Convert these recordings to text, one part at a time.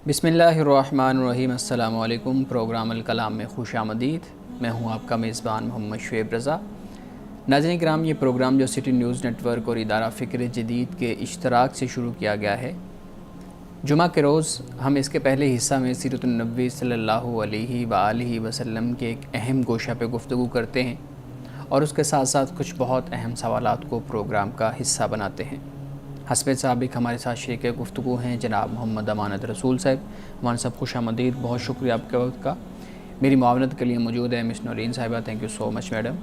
بسم اللہ الرحمن الرحیم۔ السلام علیکم۔ پروگرام الکلام میں خوش آمدید۔ میں ہوں آپ کا میزبان محمد شعیب رضا۔ ناظرین کرام، یہ پروگرام جو سٹی نیوز نیٹ ورک اور ادارہ فکر جدید کے اشتراک سے شروع کیا گیا ہے، جمعہ کے روز ہم اس کے پہلے حصہ میں سیرت النبی صلی اللہ علیہ وآلہ وسلم کے ایک اہم گوشہ پہ گفتگو کرتے ہیں اور اس کے ساتھ ساتھ کچھ بہت اہم سوالات کو پروگرام کا حصہ بناتے ہیں۔ حسب سابق ہمارے ساتھ شریک گفتگو ہیں جناب محمد امانت رسول صاحب۔ امان صاحب خوش آمدید، بہت شکریہ آپ کے وقت کا۔ میری معاونت کے لیے موجود ہے مس نورین صاحبہ، thank you so much madam.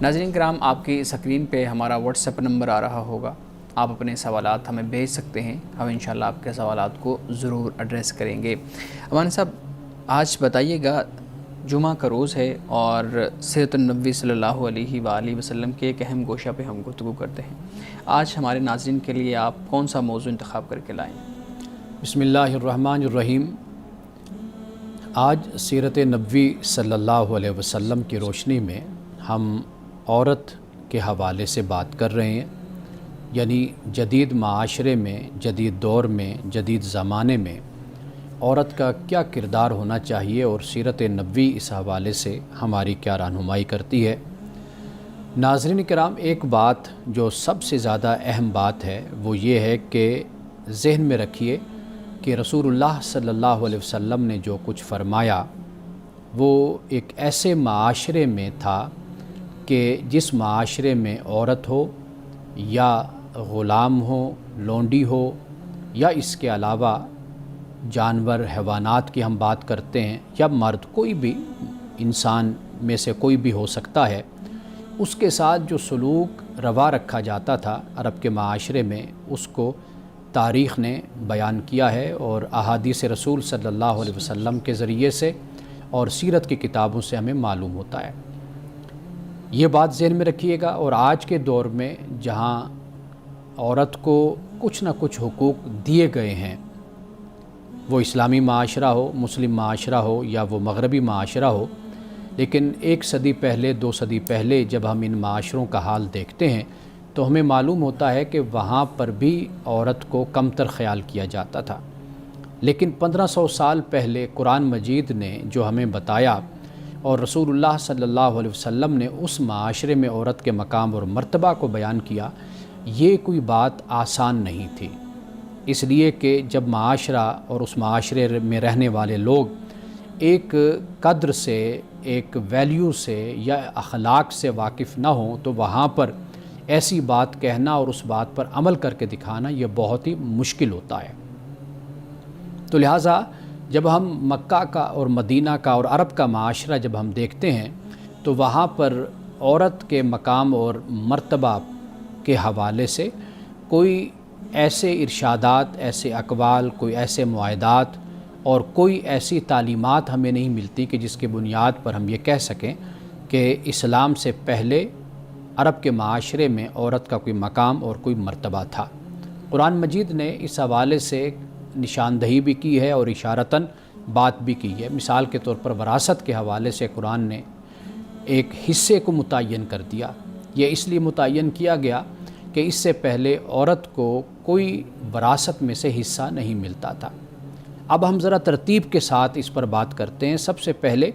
ناظرین کرام، آپ کی اسکرین پہ ہمارا واٹس ایپ نمبر آ رہا ہوگا، آپ اپنے سوالات ہمیں بھیج سکتے ہیں، ہم انشاءاللہ آپ کے سوالات کو ضرور ایڈریس کریں گے۔ امان صاحب، آج بتائیے گا، جمعہ کا روز ہے اور سیرت النبی صلی اللہ علیہ وآلہ وسلم کے ایک اہم گوشہ پہ ہم گفتگو کرتے ہیں۔ آج ہمارے ناظرین کے لیے آپ کون سا موضوع انتخاب کر کے لائیں؟ بسم اللہ الرحمن الرحیم۔ آج سیرت نبوی صلی اللہ علیہ وسلم کی روشنی میں ہم عورت کے حوالے سے بات کر رہے ہیں، یعنی جدید معاشرے میں، جدید دور میں، جدید زمانے میں عورت کا کیا کردار ہونا چاہیے اور سیرت نبوی اس حوالے سے ہماری کیا رہنمائی کرتی ہے۔ ناظرین کرام، ایک بات جو سب سے زیادہ اہم بات ہے وہ یہ ہے کہ ذہن میں رکھیے کہ رسول اللہ صلی اللہ علیہ وسلم نے جو کچھ فرمایا وہ ایک ایسے معاشرے میں تھا کہ جس معاشرے میں عورت ہو یا غلام ہو، لونڈی ہو، یا اس کے علاوہ جانور حیوانات کی ہم بات کرتے ہیں، یا مرد، کوئی بھی انسان میں سے کوئی بھی ہو سکتا ہے، اس کے ساتھ جو سلوک روا رکھا جاتا تھا عرب کے معاشرے میں، اس کو تاریخ نے بیان کیا ہے اور احادیث رسول صلی اللہ علیہ وسلم کے ذریعے سے اور سیرت کی کتابوں سے ہمیں معلوم ہوتا ہے۔ یہ بات ذہن میں رکھیے گا۔ اور آج کے دور میں جہاں عورت کو کچھ نہ کچھ حقوق دیے گئے ہیں، وہ اسلامی معاشرہ ہو، مسلم معاشرہ ہو، یا وہ مغربی معاشرہ ہو، لیکن 1 صدی پہلے، 2 صدی پہلے جب ہم ان معاشروں کا حال دیکھتے ہیں تو ہمیں معلوم ہوتا ہے کہ وہاں پر بھی عورت کو کمتر خیال کیا جاتا تھا۔ لیکن 1500 سال پہلے قرآن مجید نے جو ہمیں بتایا اور رسول اللہ صلی اللہ علیہ وسلم نے اس معاشرے میں عورت کے مقام اور مرتبہ کو بیان کیا، یہ کوئی بات آسان نہیں تھی، اس لیے کہ جب معاشرہ اور اس معاشرے میں رہنے والے لوگ ایک قدر سے، ایک ویلیو سے یا اخلاق سے واقف نہ ہوں تو وہاں پر ایسی بات کہنا اور اس بات پر عمل کر کے دکھانا یہ بہت ہی مشکل ہوتا ہے۔ تو لہٰذا جب ہم مکہ کا اور مدینہ کا اور عرب کا معاشرہ جب ہم دیکھتے ہیں تو وہاں پر عورت کے مقام اور مرتبہ کے حوالے سے کوئی ایسے ارشادات، ایسے اقوال، کوئی ایسے معاہدات اور کوئی ایسی تعلیمات ہمیں نہیں ملتی کہ جس کی بنیاد پر ہم یہ کہہ سکیں کہ اسلام سے پہلے عرب کے معاشرے میں عورت کا کوئی مقام اور کوئی مرتبہ تھا۔ قرآن مجید نے اس حوالے سے نشاندہی بھی کی ہے اور اشارتاً بات بھی کی ہے۔ مثال کے طور پر وراثت کے حوالے سے قرآن نے ایک حصے کو متعین کر دیا۔ یہ اس لیے متعین کیا گیا کہ اس سے پہلے عورت کو کوئی وراثت میں سے حصہ نہیں ملتا تھا۔ اب ہم ذرا ترتیب کے ساتھ اس پر بات کرتے ہیں۔ سب سے پہلے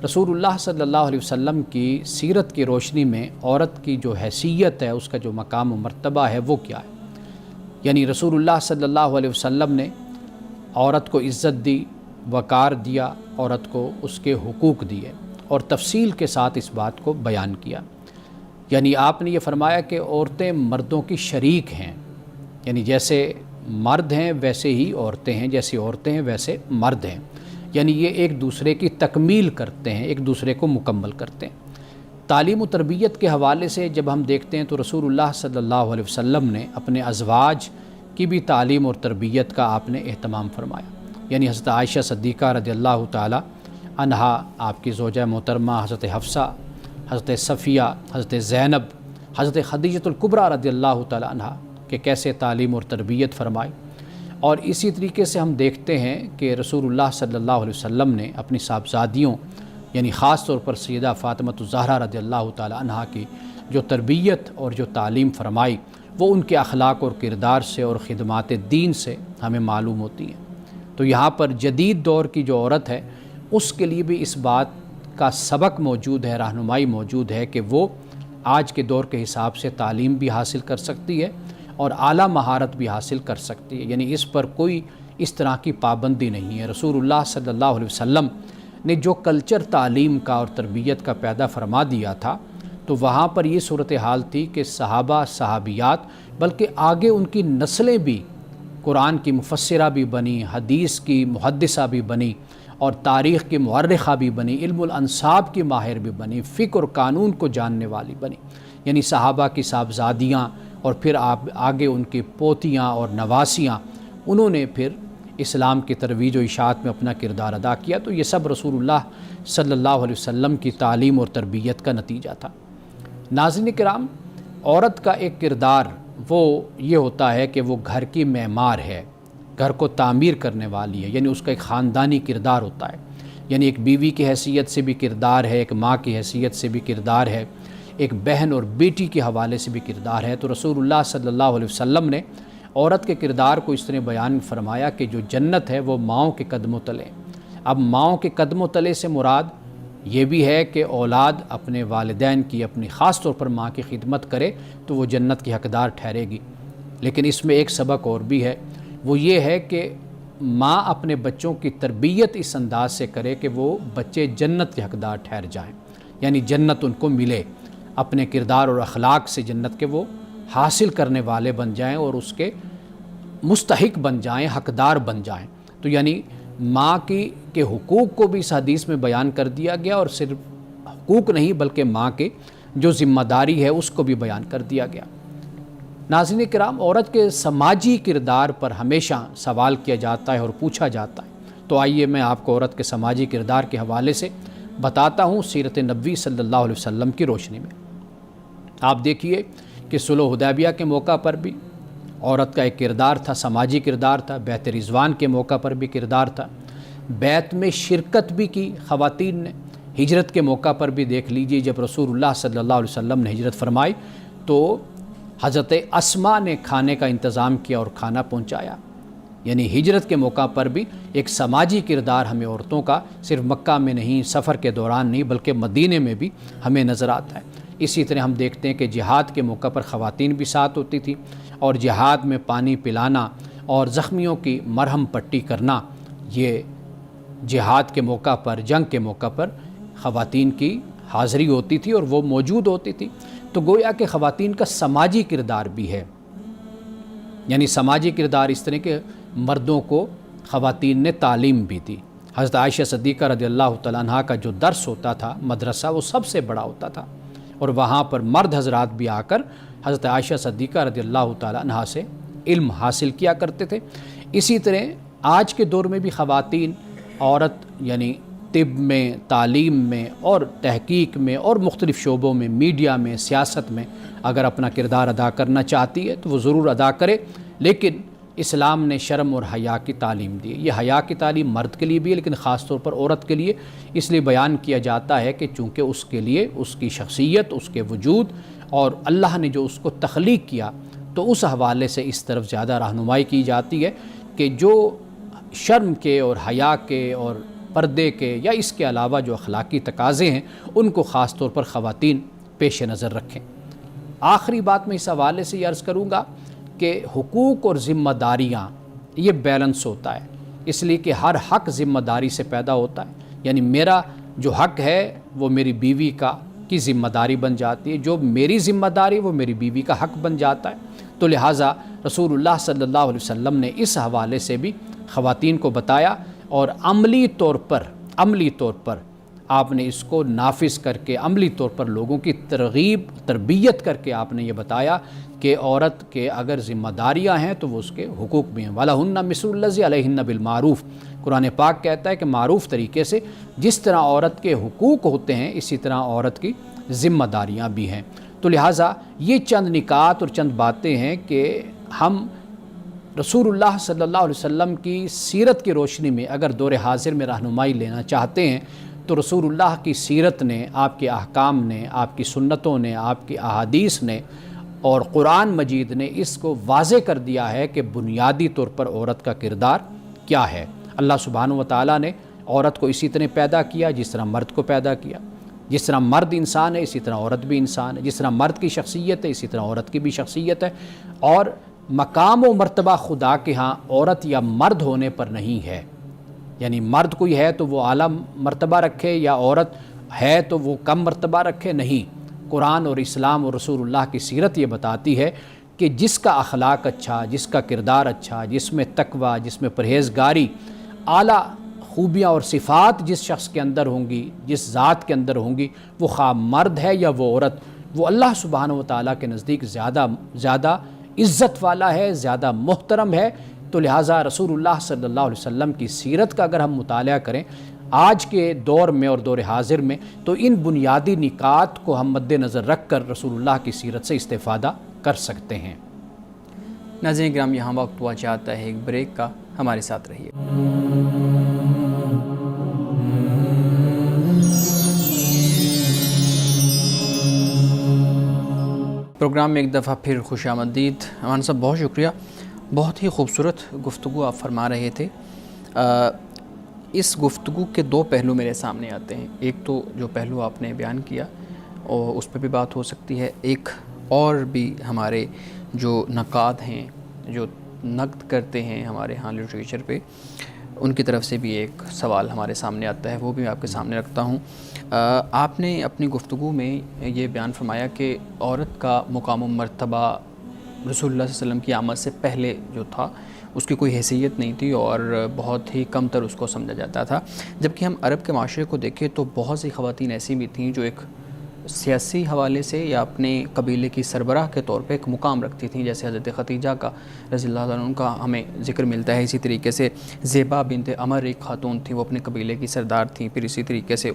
رسول اللہ صلی اللہ علیہ وسلم کی سیرت کی روشنی میں عورت کی جو حیثیت ہے، اس کا جو مقام و مرتبہ ہے وہ کیا ہے۔ یعنی رسول اللہ صلی اللہ علیہ وسلم نے عورت کو عزت دی، وقار دیا، عورت کو اس کے حقوق دیے اور تفصیل کے ساتھ اس بات کو بیان کیا۔ یعنی آپ نے یہ فرمایا کہ عورتیں مردوں کی شریک ہیں، یعنی جیسے مرد ہیں ویسے ہی عورتیں ہیں، جیسی عورتیں ہیں ویسے مرد ہیں، یعنی یہ ایک دوسرے کی تکمیل کرتے ہیں، ایک دوسرے کو مکمل کرتے ہیں۔ تعلیم و تربیت کے حوالے سے جب ہم دیکھتے ہیں تو رسول اللہ صلی اللہ علیہ وسلم نے اپنے ازواج کی بھی تعلیم اور تربیت کا آپ نے اہتمام فرمایا۔ یعنی حضرت عائشہ صدیقہ رضی اللہ تعالی عنہا، آپ کی زوجہ محترمہ حضرت حفصہ، حضرت صفیہ، حضرت زینب، حضرت خدیجہ الکبریٰ رضی اللہ تعالی عنہا کہ کیسے تعلیم اور تربیت فرمائی۔ اور اسی طریقے سے ہم دیکھتے ہیں کہ رسول اللہ صلی اللہ علیہ وسلم نے اپنی صاحبزادیوں، یعنی خاص طور پر سیدہ فاطمہ الزہرا رضی اللہ تعالی عنہا کی جو تربیت اور جو تعلیم فرمائی، وہ ان کے اخلاق اور کردار سے اور خدمات دین سے ہمیں معلوم ہوتی ہیں۔ تو تو یہاں پر جدید دور کی جو عورت ہے اس کے لیے بھی اس بات کا سبق موجود ہے، رہنمائی موجود ہے کہ وہ آج کے دور کے حساب سے تعلیم بھی حاصل کر سکتی ہے اور اعلیٰ مہارت بھی حاصل کر سکتی ہے، یعنی اس پر کوئی اس طرح کی پابندی نہیں ہے۔ رسول اللہ صلی اللہ علیہ وسلم نے جو کلچر تعلیم کا اور تربیت کا پیدا فرما دیا تھا، تو وہاں پر یہ صورتحال تھی کہ صحابہ صحابیات بلکہ آگے ان کی نسلیں بھی قرآن کی مفسرہ بھی بنی، حدیث کی محدثہ بھی بنی اور تاریخ کی مورخہ بھی بنی، علم الانساب کی ماہر بھی بنی، فقہ اور قانون کو جاننے والی بنی، یعنی صحابہ کی صاحبزادیاں اور پھر آگے ان کی پوتیاں اور نواسیاں، انہوں نے پھر اسلام کی ترویج و اشاعت میں اپنا کردار ادا کیا۔ تو یہ سب رسول اللہ صلی اللہ علیہ وسلم کی تعلیم اور تربیت کا نتیجہ تھا۔ ناظرین کرام، عورت کا ایک کردار وہ یہ ہوتا ہے کہ وہ گھر کی معمار ہے، گھر کو تعمیر کرنے والی ہے، یعنی اس کا ایک خاندانی کردار ہوتا ہے، یعنی ایک بیوی کی حیثیت سے بھی کردار ہے، ایک ماں کی حیثیت سے بھی کردار ہے، ایک بہن اور بیٹی کے حوالے سے بھی کردار ہے۔ تو رسول اللہ صلی اللہ علیہ وسلم نے عورت کے کردار کو اس طرح بیان فرمایا کہ جو جنت ہے وہ ماؤں کے قدموں تلے۔ اب ماؤں کے قدموں تلے سے مراد یہ بھی ہے کہ اولاد اپنے والدین کی، اپنی خاص طور پر ماں کی خدمت کرے تو وہ جنت کی حقدار ٹھہرے گی، لیکن اس میں ایک سبق اور بھی ہے، وہ یہ ہے کہ ماں اپنے بچوں کی تربیت اس انداز سے کرے کہ وہ بچے جنت کے حقدار ٹھہر جائیں، یعنی جنت ان کو ملے، اپنے کردار اور اخلاق سے جنت کے وہ حاصل کرنے والے بن جائیں اور اس کے مستحق بن جائیں، حقدار بن جائیں۔ تو یعنی ماں کے حقوق کو بھی اس حدیث میں بیان کر دیا گیا، اور صرف حقوق نہیں بلکہ ماں کے جو ذمہ داری ہے اس کو بھی بیان کر دیا گیا۔ ناظرین کرام، عورت کے سماجی کردار پر ہمیشہ سوال کیا جاتا ہے اور پوچھا جاتا ہے، تو آئیے میں آپ کو عورت کے سماجی کردار کے حوالے سے بتاتا ہوں سیرت نبوی صلی اللہ علیہ وسلم کی روشنی میں۔ آپ دیکھیے کہ صلح حدیبیہ کے موقع پر بھی عورت کا ایک کردار تھا، سماجی کردار تھا، بیعت رضوان کے موقع پر بھی کردار تھا، بیعت میں شرکت بھی کی خواتین نے، ہجرت کے موقع پر بھی دیکھ لیجئے جب رسول اللہ صلی اللہ علیہ وسلم نے ہجرت فرمائی تو حضرت اسماء نے کھانے کا انتظام کیا اور کھانا پہنچایا، یعنی ہجرت کے موقع پر بھی ایک سماجی کردار ہمیں عورتوں کا صرف مکہ میں نہیں، سفر کے دوران نہیں بلکہ مدینے میں بھی ہمیں نظر آتا ہے۔ اسی طرح ہم دیکھتے ہیں کہ جہاد کے موقع پر خواتین بھی ساتھ ہوتی تھی، اور جہاد میں پانی پلانا اور زخمیوں کی مرہم پٹی کرنا، یہ جہاد کے موقع پر، جنگ کے موقع پر خواتین کی حاضری ہوتی تھی اور وہ موجود ہوتی تھی۔ تو گویا کہ خواتین کا سماجی کردار بھی ہے، یعنی سماجی کردار اس طرح کہ مردوں کو خواتین نے تعلیم بھی دی۔ حضرت عائشہ صدیقہ رضی اللہ تعالیٰ عنہ کا جو درس ہوتا تھا مدرسہ، وہ سب سے بڑا ہوتا تھا، اور وہاں پر مرد حضرات بھی آ کر حضرت عائشہ صدیقہ رضی اللہ تعالیٰ عنہ سے علم حاصل کیا کرتے تھے۔ اسی طرح آج کے دور میں بھی خواتین، عورت یعنی طب میں، تعلیم میں اور تحقیق میں اور مختلف شعبوں میں، میڈیا میں، سیاست میں اگر اپنا کردار ادا کرنا چاہتی ہے تو وہ ضرور ادا کرے، لیکن اسلام نے شرم اور حیا کی تعلیم دی ہے۔ یہ حیا کی تعلیم مرد کے لیے بھی ہے لیکن خاص طور پر عورت کے لیے اس لیے بیان کیا جاتا ہے کہ چونکہ اس کے لیے اس کی شخصیت، اس کے وجود اور اللہ نے جو اس کو تخلیق کیا تو اس حوالے سے اس طرف زیادہ رہنمائی کی جاتی ہے کہ جو شرم کے اور حیا کے اور پردے کے یا اس کے علاوہ جو اخلاقی تقاضے ہیں ان کو خاص طور پر خواتین پیش نظر رکھیں۔ آخری بات میں اس حوالے سے یہ عرض کروں گا کہ حقوق اور ذمہ داریاں یہ بیلنس ہوتا ہے، اس لیے کہ ہر حق ذمہ داری سے پیدا ہوتا ہے، یعنی میرا جو حق ہے وہ میری بیوی کی ذمہ داری بن جاتی ہے، جو میری ذمہ داری وہ میری بیوی کا حق بن جاتا ہے۔ تو لہٰذا رسول اللہ صلی اللہ علیہ وسلم نے اس حوالے سے بھی خواتین کو بتایا، اور عملی طور پر آپ نے اس کو نافذ کر کے عملی طور پر لوگوں کی تربیت کر کے آپ نے یہ بتایا کہ عورت کے اگر ذمہ داریاں ہیں تو وہ اس کے حقوق بھی ہیں۔ وَلَهُنَّ مِثْلُ الَّذِي عَلَيْهِنَّ بِالْمَعْرُوفِ، قرآن پاک کہتا ہے کہ معروف طریقے سے جس طرح عورت کے حقوق ہوتے ہیں اسی طرح عورت کی ذمہ داریاں بھی ہیں۔ تو لہٰذا یہ چند نکات اور چند باتیں ہیں کہ ہم رسول اللہ صلی اللہ علیہ وسلم کی سیرت کی روشنی میں اگر دور حاضر میں رہنمائی لینا چاہتے ہیں تو رسول اللہ کی سیرت نے، آپ کے احکام نے، آپ کی سنتوں نے، آپ کی احادیث نے اور قرآن مجید نے اس کو واضح کر دیا ہے کہ بنیادی طور پر عورت کا کردار کیا ہے۔ اللہ سبحانہ و تعالیٰ نے عورت کو اسی طرح پیدا کیا جس طرح مرد کو پیدا کیا. جس طرح مرد انسان ہے اسی طرح عورت بھی انسان ہے. جس طرح مرد کی شخصیت ہے اسی طرح عورت کی بھی شخصیت ہے. اور مقام و مرتبہ خدا کے ہاں عورت یا مرد ہونے پر نہیں ہے. یعنی مرد کوئی ہے تو وہ اعلیٰ مرتبہ رکھے یا عورت ہے تو وہ کم مرتبہ رکھے، نہیں. قرآن اور اسلام اور رسول اللہ کی سیرت یہ بتاتی ہے کہ جس کا اخلاق اچھا، جس کا کردار اچھا، جس میں تقوی، جس میں پرہیزگاری، اعلیٰ خوبیاں اور صفات جس شخص کے اندر ہوں گی، جس ذات کے اندر ہوں گی، وہ خواہ مرد ہے یا وہ عورت، وہ اللہ سبحانہ و تعالیٰ کے نزدیک زیادہ عزت والا ہے، زیادہ محترم ہے. تو لہٰذا رسول اللہ صلی اللہ علیہ وسلم کی سیرت کا اگر ہم مطالعہ کریں آج کے دور میں اور دور حاضر میں، تو ان بنیادی نکات کو ہم مد نظر رکھ کر رسول اللہ کی سیرت سے استفادہ کر سکتے ہیں. ناظرین کرام، یہاں وقت ہوا چاہتا ہے ایک بریک کا، ہمارے ساتھ رہیے. پروگرام میں ایک دفعہ پھر خوش آمدید. امان صاحب بہت شکریہ، بہت ہی خوبصورت گفتگو آپ فرما رہے تھے. اس گفتگو کے دو پہلو میرے سامنے آتے ہیں. ایک تو جو پہلو آپ نے بیان کیا اور اس پہ بھی بات ہو سکتی ہے، ایک اور بھی ہمارے جو نقاد ہیں جو نقد کرتے ہیں ہمارے ہاں لٹریچر پہ، ان کی طرف سے بھی ایک سوال ہمارے سامنے آتا ہے، وہ بھی میں آپ کے سامنے رکھتا ہوں. آپ نے اپنی گفتگو میں یہ بیان فرمایا کہ عورت کا مقام و مرتبہ رسول اللہ صلی اللہ علیہ وسلم کی آمد سے پہلے جو تھا اس کی کوئی حیثیت نہیں تھی اور بہت ہی کم تر اس کو سمجھا جاتا تھا. جبکہ ہم عرب کے معاشرے کو دیکھیں تو بہت سی خواتین ایسی بھی تھیں جو ایک سیاسی حوالے سے یا اپنے قبیلے کی سربراہ کے طور پہ ایک مقام رکھتی تھیں، جیسے حضرت خدیجہ کا رضی اللہ عنہ کا ہمیں ذکر ملتا ہے. اسی طریقے سے زیبا بنت عمر ایک خاتون تھیں، وہ اپنے قبیلے کی سردار تھیں. پھر اسی طریقے سے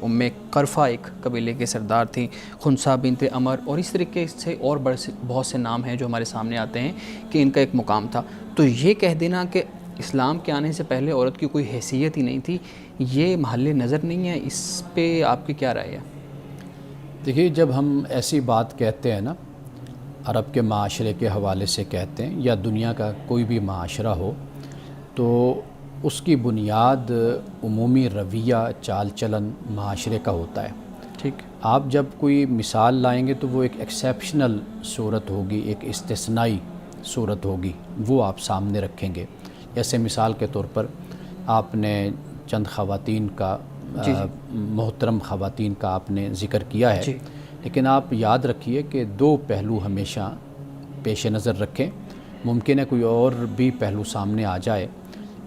قرفہ ایک قبیلے کے سردار تھیں، خنسا بنت عمر، اور اس طریقے سے اور بہت سے نام ہیں جو ہمارے سامنے آتے ہیں کہ ان کا ایک مقام تھا. تو یہ کہہ دینا کہ اسلام کے آنے سے پہلے عورت کی کوئی حیثیت ہی نہیں تھی، یہ محل نظر نہیں ہے. اس پہ آپ کی کیا رائے ہے؟ دیکھیے، جب ہم ایسی بات کہتے ہیں نا، عرب کے معاشرے کے حوالے سے کہتے ہیں یا دنیا کا کوئی بھی معاشرہ ہو، تو اس کی بنیاد عمومی رویہ، چال چلن معاشرے کا ہوتا ہے. ٹھیک. آپ جب کوئی مثال لائیں گے تو وہ ایک ایکسیپشنل صورت ہوگی، ایک استثنائی صورت ہوگی، وہ آپ سامنے رکھیں گے. جیسے مثال کے طور پر آپ نے چند خواتین کا محترم خواتین کا آپ نے ذکر کیا ہے، لیکن آپ یاد رکھیے کہ دو پہلو ہمیشہ پیش نظر رکھیں. ممکن ہے کوئی اور بھی پہلو سامنے آ جائے.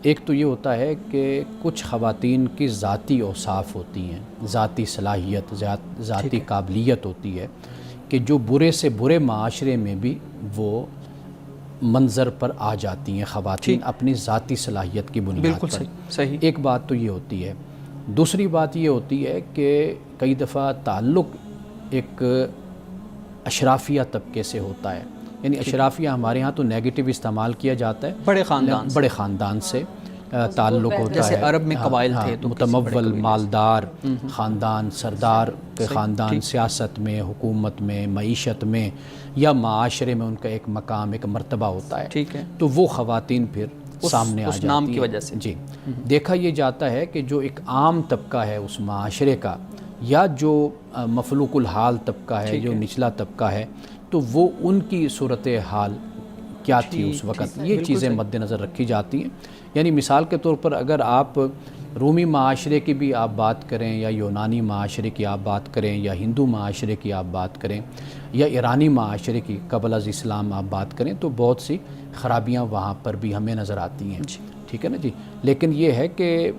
ایک تو یہ ہوتا ہے کہ کچھ خواتین کی ذاتی اوصاف ہوتی ہیں، ذاتی صلاحیت، ذاتی قابلیت ہوتی ہے کہ جو برے سے برے معاشرے میں بھی وہ منظر پر آ جاتی ہیں خواتین اپنی ذاتی صلاحیت کی بنیاد پر. صحیح. ایک بات تو یہ ہوتی ہے. دوسری بات یہ ہوتی ہے کہ کئی دفعہ تعلق ایک اشرافیہ طبقے سے ہوتا ہے. یعنی اشرافیہ ہمارے ہاں تو نیگیٹو استعمال کیا جاتا ہے، بڑے خاندان سے تعلق ہوتا ہے. جیسے عرب میں قبائل تھے تو متمول، مالدار خاندان، سردار کے خاندان، سیاست میں، حکومت میں، معیشت میں یا معاشرے میں ان کا ایک مقام، ایک مرتبہ ہوتا ہے. ٹھیک ہے. تو وہ خواتین پھر سامنے آ جاتی ہیں نام کی وجہ سے. جی. دیکھا یہ جاتا ہے کہ جو ایک عام طبقہ ہے اس معاشرے کا یا جو مفلوق الحال طبقہ ہے، جو نچلا طبقہ ہے، تو وہ ان کی صورت حال کیا تھی اس وقت، یہ چیزیں مد نظر رکھی جاتی ہیں. یعنی مثال کے طور پر اگر آپ رومی معاشرے کی بھی آپ بات کریں یا یونانی معاشرے کی آپ بات کریں یا ہندو معاشرے کی آپ بات کریں یا ایرانی معاشرے کی قبل از اسلام آپ بات کریں، تو بہت سی خرابیاں وہاں پر بھی ہمیں نظر آتی ہیں. ٹھیک ہے نا جی. لیکن یہ ہے کہ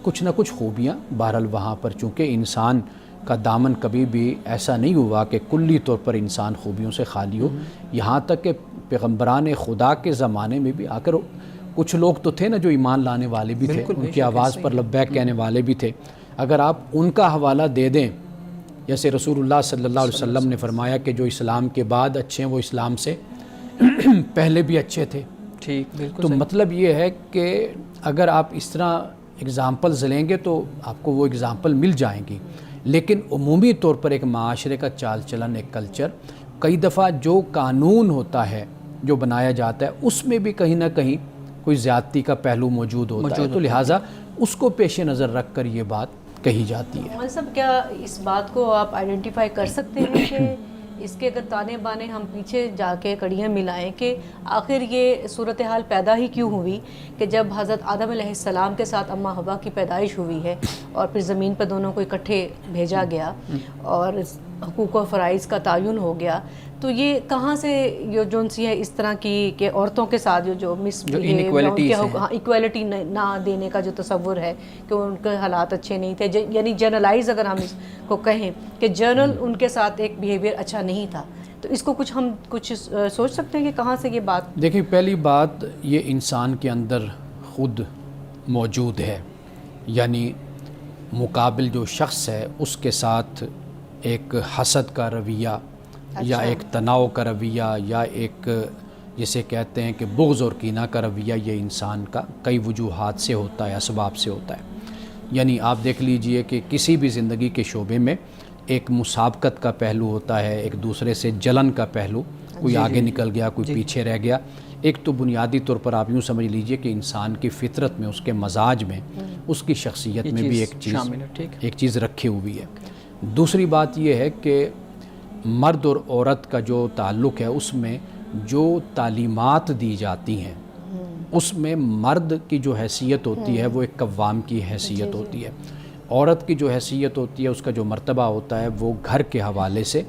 کچھ نہ کچھ خوبیاں بہرحال وہاں پر، چونکہ انسان کا دامن کبھی بھی ایسا نہیں ہوا کہ کلی طور پر انسان خوبیوں سے خالی ہو. یہاں تک کہ پیغمبران خدا کے زمانے میں بھی آ کر کچھ لوگ تو تھے نا جو ایمان لانے والے بھی تھے، ان کی آواز پر لبیک کہنے والے بھی تھے. اگر آپ ان کا حوالہ دے دیں، جیسے رسول اللہ صلی اللہ علیہ وسلم نے فرمایا کہ جو اسلام کے بعد اچھے ہیں وہ اسلام سے پہلے بھی اچھے تھے. ٹھیک. بالکل. تو مطلب یہ ہے کہ اگر آپ اس طرح اگزامپلز لیں گے تو آپ کو وہ اگزامپل مل جائیں گی. لیکن عمومی طور پر ایک معاشرے کا چال چلن، ایک کلچر، کئی دفعہ جو قانون ہوتا ہے جو بنایا جاتا ہے اس میں بھی کہیں نہ کہیں کوئی زیادتی کا پہلو موجود ہوتا ہے، تو لہٰذا اس کو پیش نظر رکھ کر یہ بات کہی جاتی ہے۔ مولانا صاحب کیا اس بات کو آپ آئیڈینٹیفائی کر سکتے ہیں کہ اس کے اگر تانے بانے ہم پیچھے جا کے کڑیاں ملائیں کہ آخر یہ صورتحال پیدا ہی کیوں ہوئی کہ جب حضرت آدم علیہ السلام کے ساتھ اماں حوا کی پیدائش ہوئی ہے اور پھر زمین پہ دونوں کو اکٹھے بھیجا گیا اور حقوق و فرائض کا تعین ہو گیا، تو یہ کہاں سے یہ جون سی ہے اس طرح کی کہ عورتوں کے ساتھ جو ایکویلٹی نہ دینے کا جو تصور ہے کہ ان کے حالات اچھے نہیں تھے، یعنی جرنلائز اگر ہم اس کو کہیں کہ جرنل ان کے ساتھ ایک بیہیویئر اچھا نہیں تھا، تو اس کو ہم کچھ سوچ سکتے ہیں کہ کہاں سے یہ بات؟ دیکھیں، پہلی بات یہ انسان کے اندر خود موجود ہے، یعنی مقابل جو شخص ہے اس کے ساتھ ایک حسد کا رویہ یا ایک تناؤ کا رویہ یا ایک جسے کہتے ہیں کہ بغض اور کینہ کا رویہ، یہ انسان کا کئی وجوہات سے ہوتا ہے، اسباب سے ہوتا ہے۔ یعنی آپ دیکھ لیجئے کہ کسی بھی زندگی کے شعبے میں ایک مسابقت کا پہلو ہوتا ہے، ایک دوسرے سے جلن کا پہلو، کوئی آگے نکل گیا، کوئی پیچھے رہ گیا۔ ایک تو بنیادی طور پر آپ یوں سمجھ لیجئے کہ انسان کی فطرت میں، اس کے مزاج میں، اس کی شخصیت میں بھی ایک چیز رکھی ہوئی ہے۔ دوسری بات یہ ہے کہ مرد اور عورت کا جو تعلق ہے اس میں جو تعلیمات دی جاتی ہیں اس میں مرد کی جو حیثیت ہوتی ہے وہ ایک قوام کی حیثیت ہوتی ہے، عورت کی جو حیثیت ہوتی ہے، اس کا جو مرتبہ ہوتا ہے وہ گھر کے حوالے سے،